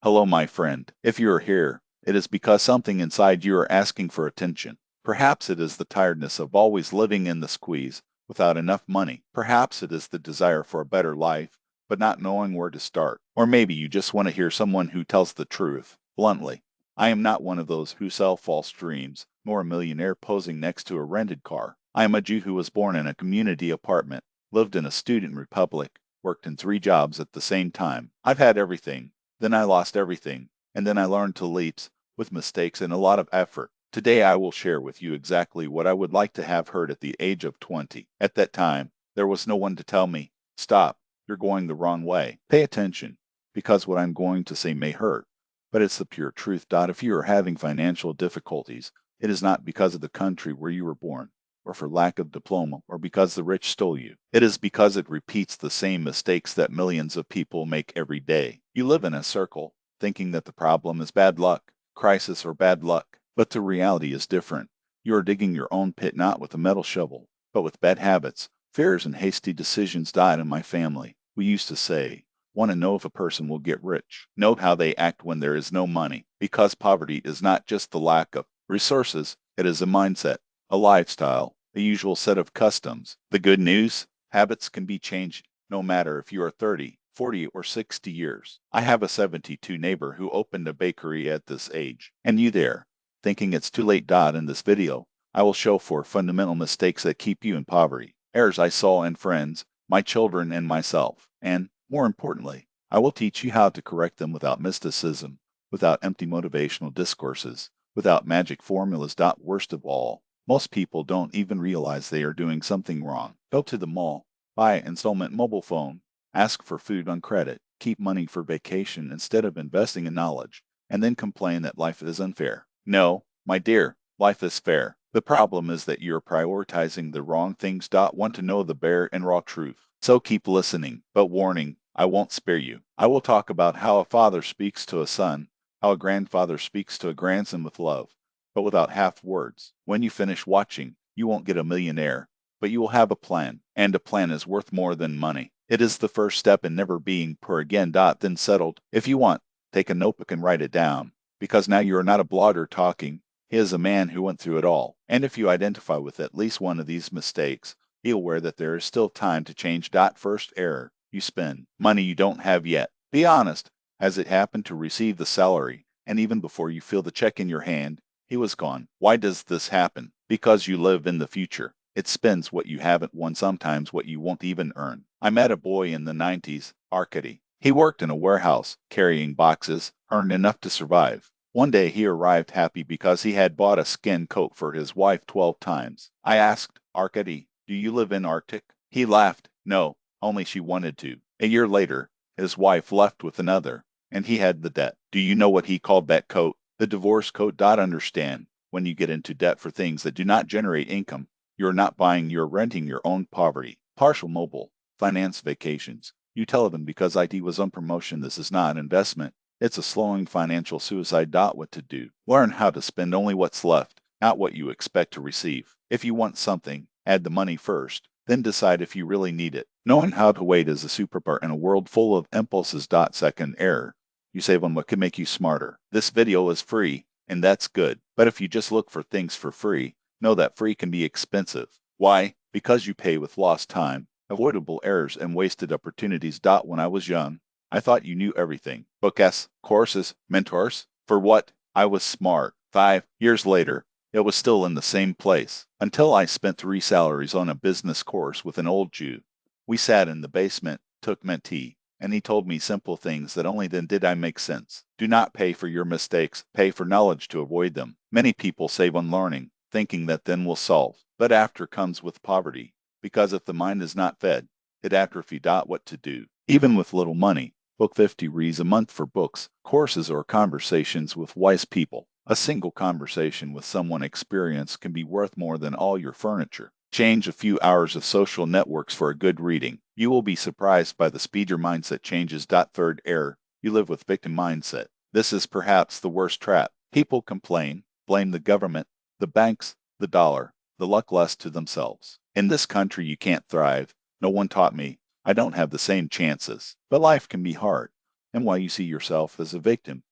Hello, my friend. If you are here, it is because something inside you are asking for attention. Perhaps it is the tiredness of always living in the squeeze without enough money. Perhaps it is the desire for a better life, but not knowing where to start. Or maybe you just want to hear someone who tells the truth, bluntly. I am not one of those who sell false dreams, nor a millionaire posing next to a rented car. I am a Jew who was born in a community apartment, lived in a student republic, worked in 3 jobs at the same time. I've had everything. Then I lost everything, and then I learned to leaps, with mistakes and a lot of effort. Today I will share with you exactly what I would like to have heard at the age of 20. At that time, there was no one to tell me, stop, you're going the wrong way. Pay attention, because what I'm going to say may hurt. But it's the pure truth. If you are having financial difficulties, it is not because of the country where you were born, or for lack of diploma, or because the rich stole you. It is because it repeats the same mistakes that millions of people make every day. You live in a circle, thinking that the problem is bad luck, crisis, or bad luck. But the reality is different. You are digging your own pit not with a metal shovel, but with bad habits, fears, and hasty decisions. In my family, we used to say, want to know if a person will get rich. Note how they act when there is no money, because poverty is not just the lack of resources, it is a mindset, a lifestyle, a usual set of customs. The good news? Habits can be changed no matter if you are 30, 40, or 60 years. I have a 72 neighbor who opened a bakery at this age. And you there, thinking it's too late. In this video, I will show 4 fundamental mistakes that keep you in poverty. Errors I saw in friends, my children, and myself. And, more importantly, I will teach you how to correct them without mysticism, without empty motivational discourses, without magic formulas. Worst of all, most people don't even realize they are doing something wrong. Go to the mall, buy an installment mobile phone, ask for food on credit, keep money for vacation instead of investing in knowledge, and then complain that life is unfair. No, my dear, life is fair. The problem is that you're prioritizing the wrong things. Want to know the bare and raw truth. So keep listening, but warning, I won't spare you. I will talk about how a father speaks to a son, how a grandfather speaks to a grandson with love, but without half words. When you finish watching, you won't get a millionaire, but you will have a plan, and a plan is worth more than money. It is the first step in never being poor again. Then settled. If you want, take a notebook and write it down, because now you are not a blogger talking. He is a man who went through it all. And if you identify with at least one of these mistakes, be aware that there is still time to change. First error, you spend money you don't have yet. Be honest. Has it happened to receive the salary, and even before you feel the check in your hand, he was gone? Why does this happen? Because you live in the future. It spends what you haven't won, sometimes what you won't even earn. I met a boy in the 90s, Arkady. He worked in a warehouse, carrying boxes, earned enough to survive. One day he arrived happy because he had bought a skin coat for his wife 12 times. I asked, Arkady, do you live in Arctic? He laughed, no, only she wanted to. A year later, his wife left with another, and he had the debt. Do you know what he called that coat? The divorce coat. Understand, when you get into debt for things that do not generate income, you're not buying, you're renting your own poverty. Partial mobile, finance vacations. You tell them because IT was on promotion, this is not an investment. It's a slowing financial suicide. What to do. Learn how to spend only what's left, not what you expect to receive. If you want something, add the money first, then decide if you really need it. Knowing how to wait is a superpower in a world full of impulses. Second error, you save on what can make you smarter. This video is free, and that's good. But if you just look for things for free, know that free can be expensive. Why? Because you pay with lost time, avoidable errors, and wasted opportunities. When I was young, I thought you knew everything. Books, courses, mentors. For what? I was smart. 5 years later, it was still in the same place. Until I spent 3 salaries on a business course with an old Jew. We sat in the basement, took tea, and he told me simple things that only then did I make sense. Do not pay for your mistakes, pay for knowledge to avoid them. Many people save on learning, thinking that then will solve. But after comes with poverty, because if the mind is not fed, it atrophy. What to do? Even with little money. Book 50 reads a month for books, courses, or conversations with wise people. A single conversation with someone experienced can be worth more than all your furniture. Change a few hours of social networks for a good reading. You will be surprised by the speed your mindset changes. Third error, you live with victim mindset. This is perhaps the worst trap. People complain, blame the government, the banks, the dollar, the luck less to themselves. In this country you can't thrive. No one taught me. I don't have the same chances. But life can be hard. and why you see yourself as a victim.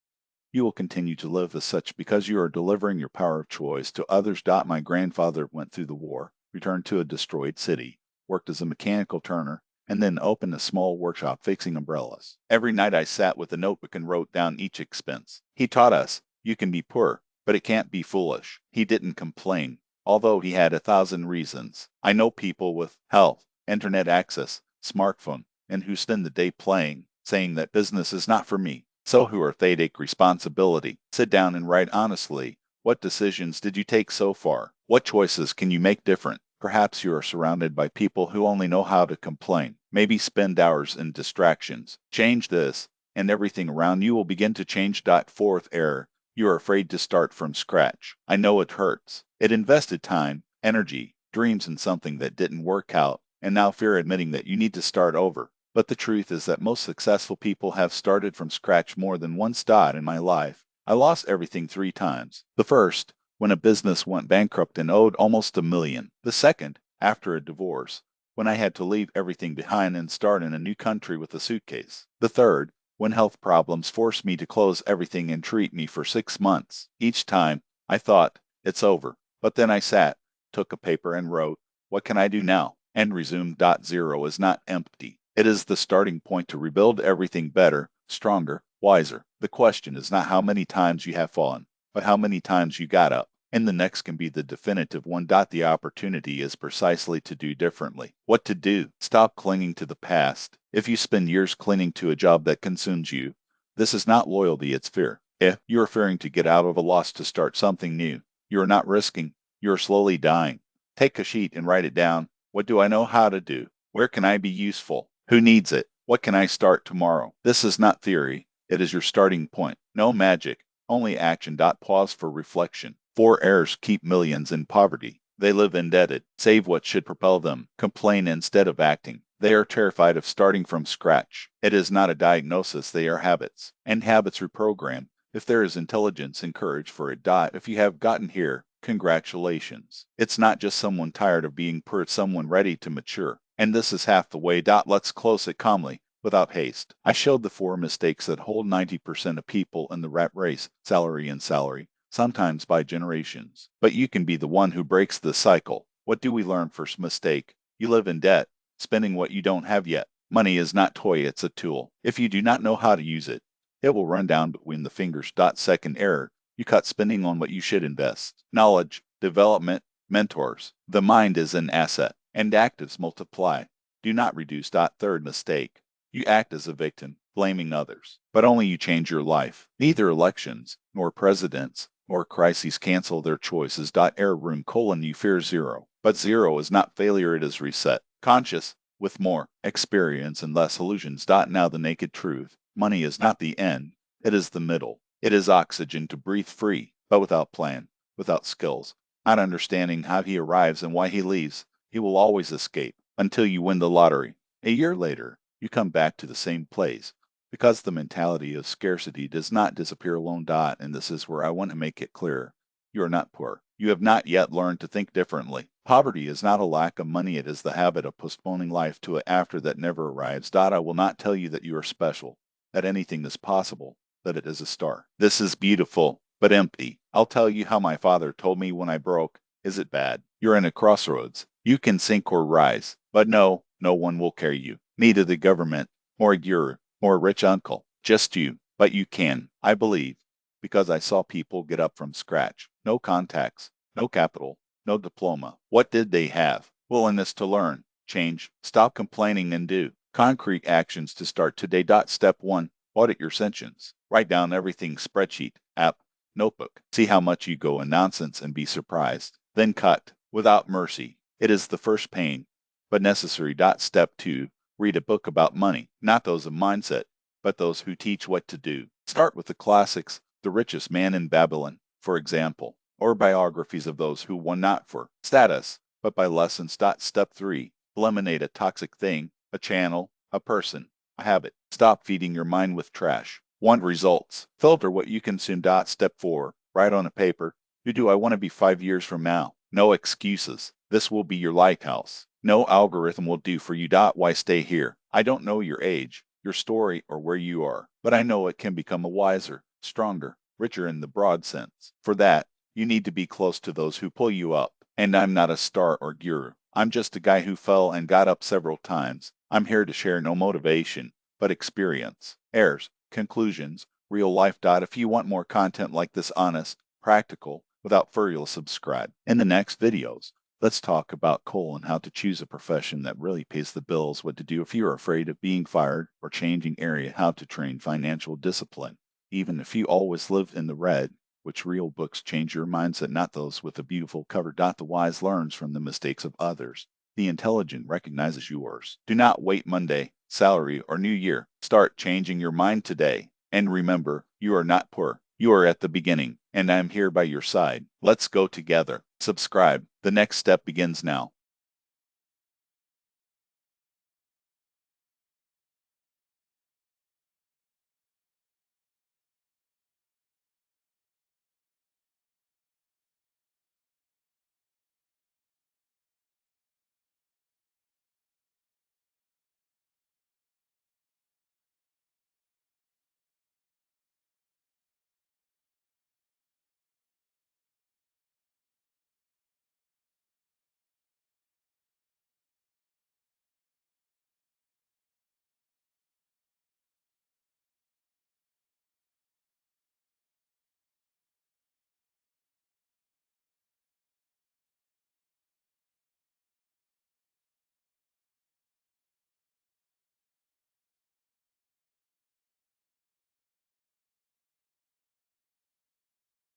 You will continue to live as such because you are delivering your power of choice to others. My grandfather went through the war, returned to a destroyed city, worked as a mechanical turner, and then opened a small workshop fixing umbrellas. Every night I sat with a notebook and wrote down each expense. He taught us, you can be poor, but it can't be foolish. He didn't complain, although he had 1,000 reasons. I know people with health, internet access, smartphone, and who spend the day playing, saying that business is not for me. So who are they take responsibility? Sit down and write honestly. What decisions did you take so far? What choices can you make different? Perhaps you are surrounded by people who only know how to complain. Maybe spend hours in distractions. Change this, and everything around you will begin to change. Fourth error. You are afraid to start from scratch. I know it hurts. It invested time, energy, dreams in something that didn't work out, and now fear admitting that you need to start over. But the truth is that most successful people have started from scratch more than once. In my life, I lost everything 3 times. The first, when a business went bankrupt and owed almost $1 million. The second, after a divorce, when I had to leave everything behind and start in a new country with a suitcase. The third, when health problems forced me to close everything and treat me for 6 months. Each time, I thought, it's over. But then I sat, took a paper and wrote, what can I do now? And resumed. Zero is not empty. It is the starting point to rebuild everything better, stronger, wiser. The question is not how many times you have fallen, but how many times you got up. And the next can be the definitive one. The opportunity is precisely to do differently. What to do? Stop clinging to the past. If you spend years clinging to a job that consumes you, this is not loyalty, it's fear. If you are fearing to get out of a loss to start something new, you are not risking, you are slowly dying. Take a sheet and write it down. What do I know how to do? Where can I be useful? Who needs it? What can I start tomorrow? This is not theory. It is your starting point. No magic, only action. Pause for reflection. 4 errors keep millions in poverty. They live indebted. Save what should propel them. Complain instead of acting. They are terrified of starting from scratch. It is not a diagnosis, they are habits. And habits reprogram. If there is intelligence and courage for it. If you have gotten here, congratulations. It's not just someone tired of being poor, it's someone ready to mature. And this is half the way. Let's close it calmly, without haste. I showed the 4 mistakes that hold 90% of people in the rat race, salary and salary, sometimes by generations. But you can be the one who breaks the cycle. What do we learn? First mistake. You live in debt, spending what you don't have yet. Money is not toy, it's a tool. If you do not know how to use it, it will run down between the fingers. Second error. You cut spending on what you should invest. Knowledge, development, mentors. The mind is an asset, and actives multiply. Do not reduce. Third mistake. You act as a victim, blaming others. But only you change your life. Neither elections, nor presidents, nor crises cancel their choices. Error room : you fear zero. But zero is not failure, it is reset. Conscious, with more experience and less illusions. Now the naked truth. Money is not the end, it is the middle. It is oxygen to breathe free, but without plan, without skills, not understanding how he arrives and why he leaves. He will always escape until you win the lottery. A year later, you come back to the same place because the mentality of scarcity does not disappear alone. And this is where I want to make it clear. You are not poor. You have not yet learned to think differently. Poverty is not a lack of money, it is the habit of postponing life to an after that never arrives. I will not tell you that you are special, that anything is possible, that it is a star. This is beautiful, but empty. I'll tell you how my father told me when I broke. Is it bad? You're in a crossroads. You can sink or rise, but no one will carry you. Neither the government, or your, or rich uncle. Just you. But you can, I believe, because I saw people get up from scratch. No contacts, no capital, no diploma. What did they have? Willingness to learn, change, stop complaining and do. Concrete actions to start today. Step 1. Audit your sessions. Write down everything: spreadsheet, app, notebook. See how much you go in nonsense and be surprised. Then cut, without mercy. It is the first pain, but necessary. Step 2. Read a book about money, not those of mindset, but those who teach what to do. Start with the classics, The Richest Man in Babylon, for example, or biographies of those who won not for status, but by lessons. Step 3. Eliminate a toxic thing, a channel, a person, a habit. Stop feeding your mind with trash. Want results. Filter what you consume. Step 4. Write on a paper. Who do I want to be 5 years from now? No excuses. This will be your lighthouse. No algorithm will do for you. Why stay here? I don't know your age, your story, or where you are. But I know it can become a wiser, stronger, richer in the broad sense. For that, you need to be close to those who pull you up. And I'm not a star or guru. I'm just a guy who fell and got up several times. I'm here to share no motivation, but experience, errors, conclusions, real life. If you want more content like this, honest, practical, without furry, subscribe. In the next videos, let's talk about coal and how to choose a profession that really pays the bills, what to do if you're afraid of being fired or changing area, how to train financial discipline. Even if you always live in the red, which real books change your mindset, not those with a beautiful cover. The wise learns from the mistakes of others. The intelligent recognizes yours. Do not wait Monday, salary, or New Year. Start changing your mind today. And remember, you are not poor. You are at the beginning, and I'm here by your side. Let's go together. Subscribe. The next step begins now.